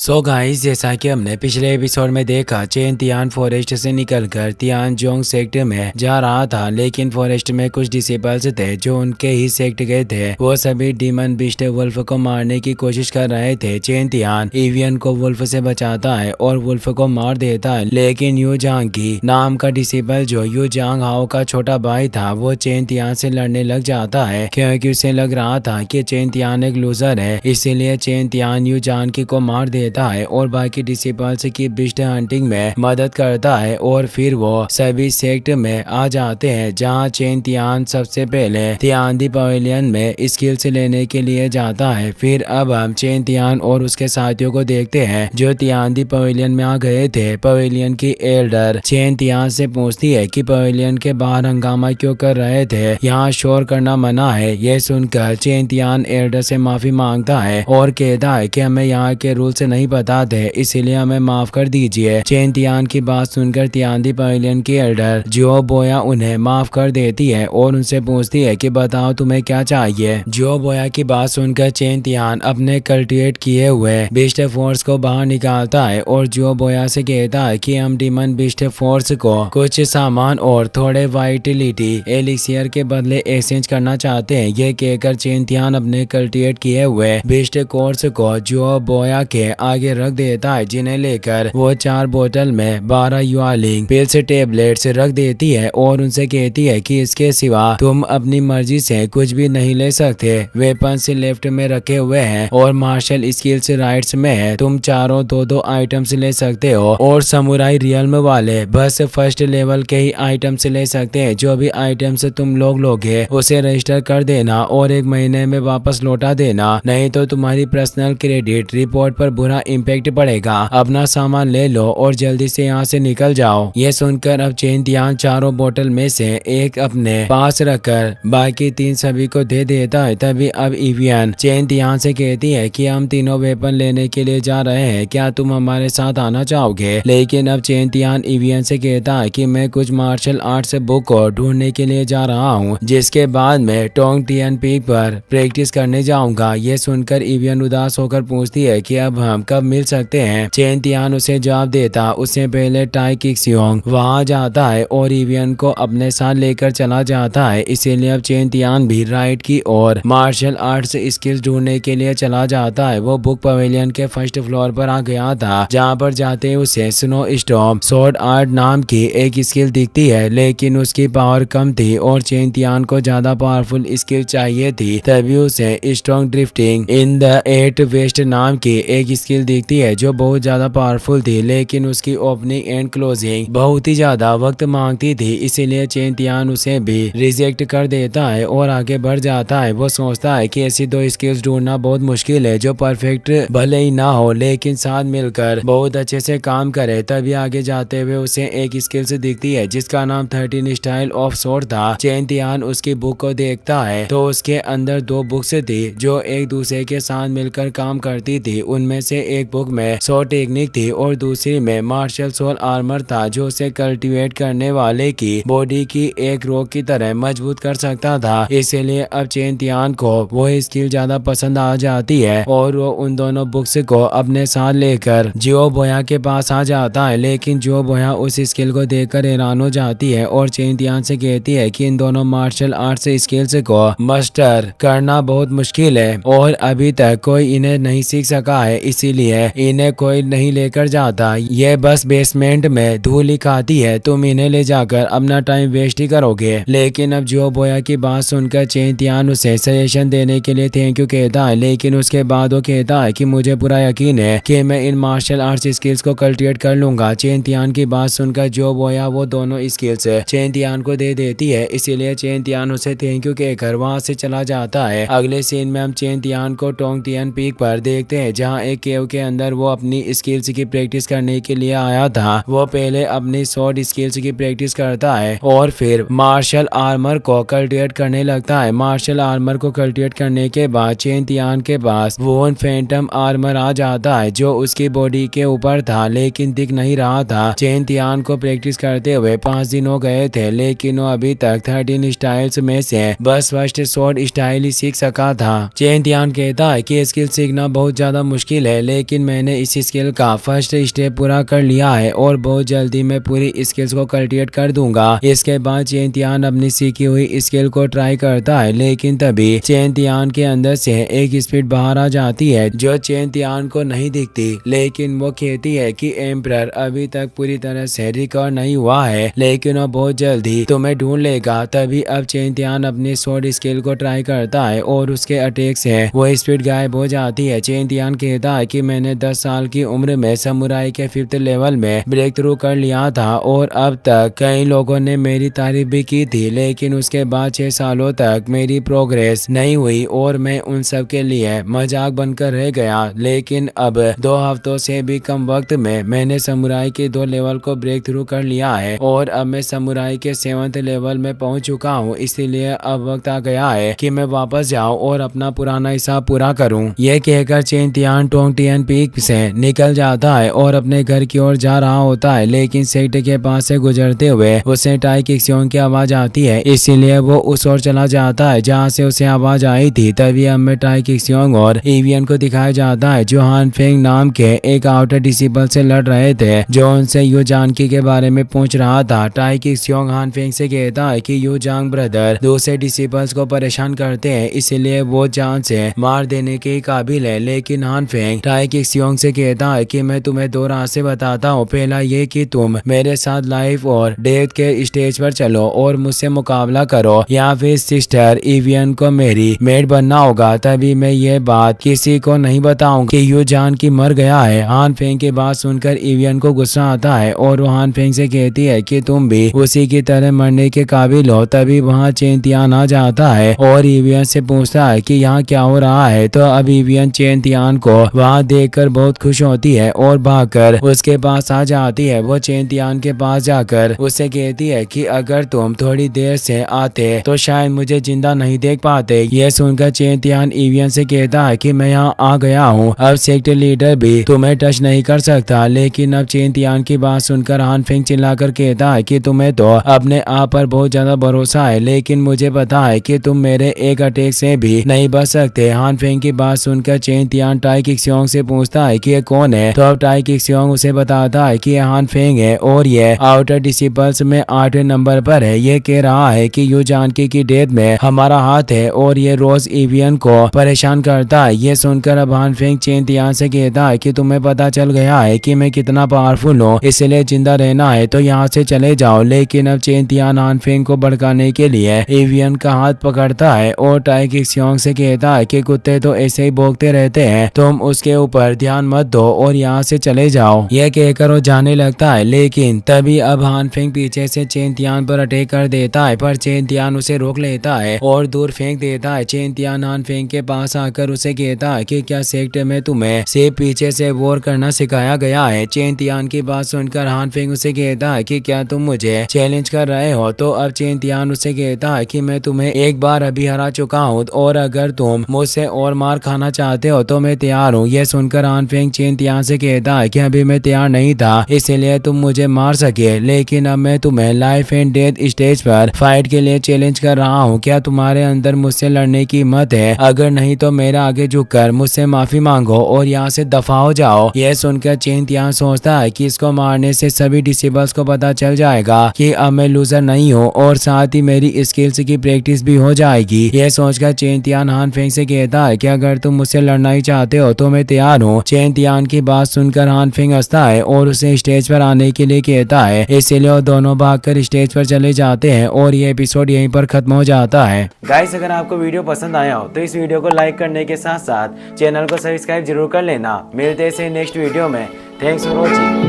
So guys, जैसा कि हमने पिछले एपिसोड में देखा, चेन तियान फॉरेस्ट से निकलकर तियानजोंग सेक्टर में जा रहा था, लेकिन फॉरेस्ट में कुछ डिसिपल्स थे जो उनके ही सेक्ट गए थे। वो सभी डीमन बीस्ट वुल्फ को मारने की कोशिश कर रहे थे। चेन तियान एवियन को वुल्फ से बचाता है और वुल्फ को मार देता है, लेकिन यू जांग की नाम का डिसिपल जो यू जांग हाओ का छोटा भाई था, वो चेन तियान से लड़ने लग जाता है, क्योंकि उसे लग रहा था कि चेन तियान एक लूजर है। इसीलिए चेन तियान यू जांग की को मार देता है और बाकी डिसिपल्स की बिस्ट हंटिंग में मदद करता है। और फिर वो सभी सेक्ट में आ जाते हैं, जहां चेन तियान सबसे पहले तियानदी पवेलियन में स्किल्स लेने के लिए जाता है। फिर अब हम चेन तियान और उसके साथियों को देखते हैं जो तियानदी पवेलियन में आ गए थे। पवेलियन की एल्डर चेन तियान से पूछती है कि पवेलियन के बाहर हंगामा क्यों कर रहे थे, यहाँ शोर करना मना है। यह सुनकर चेन तियान एल्डर से माफी मांगता है और कहता है कि हमें यहाँ के रूल्स नहीं पता थे, इसीलिए हमें माफ कर दीजिए। चेन तियान की बात सुनकर तियानदी पवेलियन की एल्डर जो बोया उन्हें माफ कर देती है और उनसे पूछती है कि बताओ तुम्हें क्या चाहिए। जो बोया की बात सुनकर चेन तियान अपने कल्टिवेट किए हुए बिस्ट फोर्स को बाहर निकालता है और जो बोया से कहता है कि हम डीमन बिस्ट फोर्स को कुछ सामान और थोड़े वाइटिलिटी एलिक्सियर के बदले एक्सचेंज करना चाहते हैं। ये कहकर चेन तियान अपने कल्टिवेट किए हुए बिस्ट कोर्स को जो बोया के आगे रख देता है, जिन्हें लेकर वो 4 बोतल में 12 युआलिंग पिल्स टेबलेट्स रख देती है और उनसे कहती है कि इसके सिवा तुम अपनी मर्जी से कुछ भी नहीं ले सकते। वेपन्स लेफ्ट में रखे हुए हैं और मार्शल स्किल्स राइट्स में है। तुम चारों 2-2 आइटम्स ले सकते हो और समुराई रियल्म वाले बस फर्स्ट लेवल के ही आइटम्स ले सकते हैं। जो भी आइटम्स तुम लोग लोगे उसे रजिस्टर कर देना और 1 महीने में वापस लौटा देना, नहीं तो तुम्हारी पर्सनल क्रेडिट रिपोर्ट पर बुरा इम्पैक्ट पड़ेगा। अपना सामान ले लो और जल्दी से यहाँ से निकल जाओ। ये सुनकर अब चेन तियान चारों बोतल में से एक अपने पास रखकर बाकी 3 सभी को दे देता है। तभी अब एवियन चेन तियान से कहती है कि हम तीनों वेपन लेने के लिए जा रहे हैं, क्या तुम हमारे साथ आना चाहोगे। लेकिन अब चेन तियान एवियन से कहता है कि मैं कुछ मार्शल आर्ट्स बुक को ढूंढने के लिए जा रहा हूँ, जिसके बाद मैं टोंग टियन पीक पर प्रैक्टिस करने जाऊंगा। ये सुनकर एवियन उदास होकर पूछती है कि अब हम कब मिल सकते हैं। चेन तियान उसे जवाब देता उससे पहले टाई किक्सियोंग वहां जाता है और एवियन को अपने साथ लेकर चला जाता है। इसीलिए अब चेन तियान भी राइट की और मार्शल आर्ट्स स्किल्स ढूंढने के लिए चला जाता है। वो बुक पवेलियन के फर्स्ट फ्लोर पर आ गया था, जहाँ पर जाते ही उसे स्नो स्टॉर्म स्वॉर्ड आर्ट नाम की एक स्किल दिखती है, लेकिन उसकी पावर कम थी और चेन तियान को ज्यादा पावरफुल स्किल चाहिए थी। तभी उसे strong drifting in the 8 west नाम की एक स्किल दिखती है जो बहुत ज्यादा पावरफुल थी, लेकिन उसकी ओपनिंग एंड क्लोजिंग बहुत ही ज्यादा वक्त मांगती थी। इसीलिए चेन तियान उसे भी रिजेक्ट कर देता है और आगे बढ़ जाता है। वो सोचता है कि ऐसी 2 स्किल्स ढूंढना बहुत मुश्किल है जो परफेक्ट भले ही ना हो लेकिन साथ मिलकर बहुत अच्छे से काम करे। तभी आगे जाते हुए उसे एक स्किल्स दिखती है जिसका नाम 13 स्टाइल ऑफ स्वॉर्ड था। चेन तियान उसकी बुक को देखता है तो उसके अंदर 2 बुक्स थी जो एक दूसरे के साथ मिलकर काम करती थी। उनमें से एक बुक में सो टेक्निक थी और दूसरी में मार्शल सोल आर्मर था, जो उसे कल्टीवेट करने वाले की बॉडी की एक रोक की तरह मजबूत कर सकता था। इसलिए अब चेन तियान को वो स्किल ज्यादा पसंद आ जाती है और वो उन दोनों बुक्स को अपने साथ लेकर जियो बोया के पास आ जाता है। लेकिन जियो बोया उस स्किल को देखकर हैरान हो जाती है और चेन तियान से कहती है कि इन दोनों मार्शल आर्ट्स स्किल्स को मास्टर करना बहुत मुश्किल है और अभी तक कोई इन्हें नहीं सीख सका है, इसीलिए इन्हें कोई नहीं लेकर जाता। ये बस बेसमेंट में धूल ही खाती है, तुम इन्हें ले जाकर अपना टाइम वेस्ट ही करोगे। लेकिन अब जो बोया की बात सुनकर चेन तियान उसे सजेशन देने के लिए थैंक यू कहता है, लेकिन उसके बाद वो कहता है कि मुझे पूरा यकीन है कि मैं इन मार्शल आर्ट्स स्किल्स को कल्टिवेट कर लूंगा। चेन तियान की बात सुनकर जो बोया वो दोनों स्किल्स चेन तियान को दे देती है, इसीलिए चेन तियान उसे थैंक यू कहकर वहां से चला जाता है। अगले सीन में हम चेन तियान को टोंग टियन पीक पर देखते हैं, जहाँ एक केव के अंदर वो अपनी स्किल्स की प्रैक्टिस करने के लिए आया था। वो पहले अपनी स्वॉर्ड स्किल्स की प्रैक्टिस करता है और फिर मार्शल आर्मर को कल्टिवेट करने लगता है। मार्शल आर्मर को कल्टिवेट करने के बाद चेन तियान के पास वोन फैंटम आर्मर आ जाता है जो उसकी बॉडी के ऊपर था लेकिन दिख नहीं रहा था। चेन तियान को प्रैक्टिस करते हुए 5 दिन हो गए थे, लेकिन वो अभी तक 13 स्टाइल्स में से बस फर्स्ट स्वॉर्ड स्टाइल ही सीख सका था। चेन तियान कहता है कि स्किल सीखना बहुत ज्यादा मुश्किल है, लेकिन मैंने इस स्किल का फर्स्ट स्टेप पूरा कर लिया है और बहुत जल्दी मैं पूरी स्किल्स को कल्टिवेट कर दूंगा। इसके बाद चेन तियान अपनी सीखी हुई स्किल को ट्राई करता है, लेकिन तभी चेन तियान के अंदर से एक स्पीड बाहर आ जाती है जो चेन तियान को नहीं दिखती, लेकिन वो कहती है कि एम्परर अभी तक पूरी तरह से रिकवर नहीं हुआ है, लेकिन वो बहुत जल्दी तुम्हें ढूंढ लेगा। तभी अब चेन तियान अपनी स्वॉर्ड स्किल को ट्राई करता है और उसके अटैक से वो स्पीड गायब हो जाती है। चेन तियान कहता है कि मैंने 10 साल की उम्र में समुराई के 5th लेवल में ब्रेक थ्रू कर लिया था और अब तक कई लोगों ने मेरी तारीफ भी की थी, लेकिन उसके बाद 6 सालों तक मेरी प्रोग्रेस नहीं हुई और मैं उन सब के लिए मजाक बनकर रह गया। लेकिन अब 2 हफ्तों से भी कम वक्त में मैंने समुराई के 2 लेवल को ब्रेक थ्रू कर लिया है और अब मैं समुराई के 7th लेवल में पहुंच चुका हूं। इसीलिए अब वक्त आ गया है कि मैं वापस जाऊं और अपना पुराना हिसाब पूरा करूं। यह कहकर चेन तियान टोंगटियन पीक से निकल जाता है और अपने घर की ओर जा रहा होता है, लेकिन सेक्टर के पास से गुजरते हुए उसे टाई किक्सियोंग की आवाज आती है, इसीलिए वो उस ओर चला जाता है जहाँ से उसे आवाज आई थी। तभी अब में टाई किक्सियोंग और एवियन को दिखाया जाता है जो हान फेंग नाम के एक आउटर डिसिपल से लड़ रहे थे जो उनसे यू जानकी के बारे में पूछ रहा था। टाई किक्सियोंग हान फेंग से कहता है कि यू जांग ब्रदर दूसरे डिसिपल्स को परेशान करते हैं, इसलिए वो जान से मार देने के काबिल है। लेकिन हान फेंग टाई किक्सियोंग से कहता है कि मैं तुम्हें 2 रास्ते बताता हूँ। पहला ये कि तुम मेरे साथ लाइफ और डेथ के स्टेज पर चलो और मुझसे मुकाबला करो, या फिर सिस्टर एवियन को मेरी मेड बनना होगा। तभी मैं ये बात किसी को नहीं बताऊंगा कि यू जान की मर गया है। हान फेंग की बात सुनकर एवियन को गुस्सा आता है और वो हान फेंग से कहती है कि तुम भी उसी की तरह मरने के काबिल हो। तभी वहाँ चेन तियान आ जाता है और एवियन से पूछता है कि यहाँ क्या हो रहा है। तो अब एवियन चेन तियान को वहाँ देखकर बहुत खुश होती है और भागकर उसके पास आ जाती है। वो चेन तियान के पास जाकर उससे कहती है कि अगर तुम थोड़ी देर से आते तो शायद मुझे जिंदा नहीं देख पाते। ये सुनकर चेन तियान एवियन से कहता है कि मैं यहाँ आ गया हूँ, अब सेक्टर लीडर भी तुम्हें टच नहीं कर सकता। लेकिन अब चेन तियान की बात सुनकर हान फेंग चिल्लाकर कहता है कि तुम्हें तो अपने आप पर बहुत ज्यादा भरोसा है, लेकिन मुझे पता है कि तुम मेरे एक अटैक से भी नहीं बच सकते। हान फेंग की बात सुनकर चेन तियान टाई किक्सियोंग से पूछता है कि ये कौन है। तो अब टाई किक्सियोंग उसे बताता है कि ये हान फेंग है और ये आउटर डिसिपल्स में 8वें नंबर पर है। ये कह रहा है कि यू जानकी की डेथ में हमारा हाथ है और ये रोज एवियन को परेशान करता है। ये सुनकर अब हान फेंग चेन तियान से कहता है कि तुम्हें पता चल गया है कि मैं कितना पावरफुल हूँ, इसलिए जिंदा रहना है तो यहाँ से चले जाओ। लेकिन अब चेन तियान हान फेंग को भड़काने के लिए एवियन का हाथ पकड़ता है और टाई किक्सियोंग से कहता है कि कुत्ते तो ऐसे ही भौंकते रहते हैं, तुम उसके ऊपर ध्यान मत दो और यहाँ से चले जाओ। यह कहकर वो जाने लगता है, लेकिन तभी अब हान फेंग पीछे से चेन तियान पर अटैक कर देता है, पर चेन तियान उसे रोक लेता है और दूर फेंक देता है। चेन तियान हान फेंग के पास आकर उसे कहता है कि क्या सेक्टर में तुम्हें सिर्फ पीछे से वॉर करना सिखाया गया है। चेन तियान की बात सुनकर हान फेंग उसे कहता है कि क्या तुम मुझे चैलेंज कर रहे हो। तो अब चेन तियान उसे कहता है कि मैं तुम्हें एक बार अभी हरा चुका हूँ और अगर तुम मुझसे और मार खाना चाहते हो तो मैं तैयार हूँ। यह सुनकर हान फेंग चेन तियान से कहता है कि अभी मैं तैयार नहीं था इसलिए तुम मुझे मार सके, लेकिन अब मैं तुम्हें लाइफ एंड डेथ स्टेज पर फाइट के लिए चैलेंज कर रहा हूँ। क्या तुम्हारे अंदर मुझसे लड़ने की हिम्मत है? अगर नहीं तो मेरा आगे झुककर मुझसे माफी मांगो और यहाँ से दफा हो जाओ। यह सुनकर चेन तियान सोचता है कि इसको मारने से सभी डिसिबल्स को पता चल जाएगा कि अब मैं लूजर नहीं हूँ और साथ ही मेरी स्किल्स की प्रैक्टिस भी हो जाएगी। यह सोचकर चेन तियान हान फेंग से कहता है कि अगर तुम मुझसे लड़ना ही चाहते हो तो मैं तैयार हूँ। चेन तियान की बात सुनकर हान फेंग हंसता है और उसे स्टेज पर आने के लिए कहता है, इसीलिए वो दोनों भागकर स्टेज पर चले जाते हैं और ये एपिसोड यहीं पर खत्म हो जाता है। गाइस, अगर आपको वीडियो पसंद आया हो तो इस वीडियो को लाइक करने के साथ साथ चैनल को सब्सक्राइब जरूर कर लेना। मिलते हैं नेक्स्ट वीडियो में। Thanks for watching.